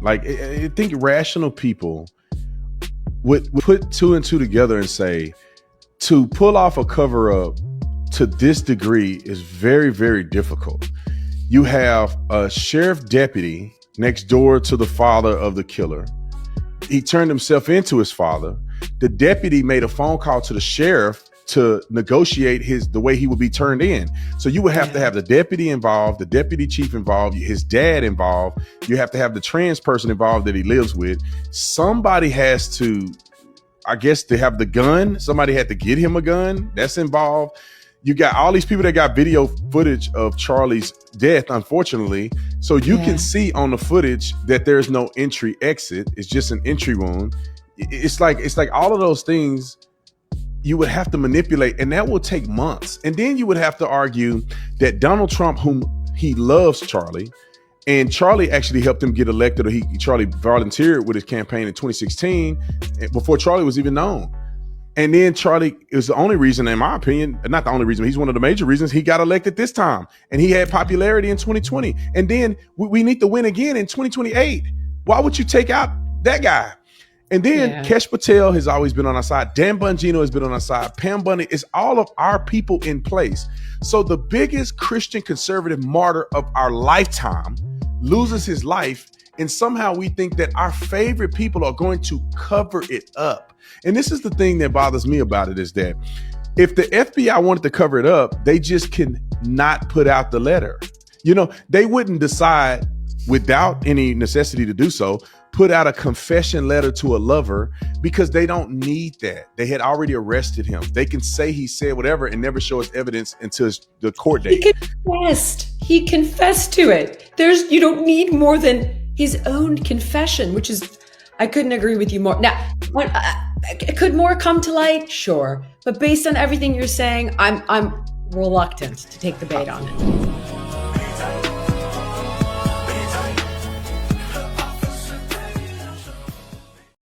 Like, I think rational people would put two and two together and say, to pull off a cover up to this degree is very, very difficult. You have a sheriff deputy next door to the father of the killer. He turned himself into his father. The deputy made a phone call to the sheriff to negotiate the way he would be turned in. So you would have to have the deputy involved, the deputy chief involved, his dad involved. You have to have the trans person involved that he lives with. Somebody has to, I guess, to have the gun. Somebody had to get him a gun. That's involved. You got all these people that got video footage of Charlie's death, unfortunately. So you can see on the footage that there's no entry exit. It's just an entry wound. It's like all of those things you would have to manipulate, and that will take months. And then you would have to argue that Donald Trump, whom he loves Charli, and Charli actually helped him get elected, or Charli volunteered with his campaign in 2016 before Charli was even known. And then Charli is the only reason, in my opinion, not the only reason, he's one of the major reasons he got elected this time. And he had popularity in 2020. And then we need to win again in 2028. Why would you take out that guy? And then Kesh Patel has always been on our side. Dan Bongino has been on our side. Pam Bondi is all of our people in place. So the biggest Christian conservative martyr of our lifetime loses his life. And somehow we think that our favorite people are going to cover it up. And this is the thing that bothers me about it, is that if the FBI wanted to cover it up, they just can not put out the letter. You know, they wouldn't decide without any necessity to do so, put out a confession letter to a lover, because they don't need that. They had already arrested him. They can say he said whatever and never show us evidence until the court date. He confessed to it. You don't need more than his own confession, which is, I couldn't agree with you more. Now, could more come to light? Sure. But based on everything you're saying, I'm reluctant to take the bait on it.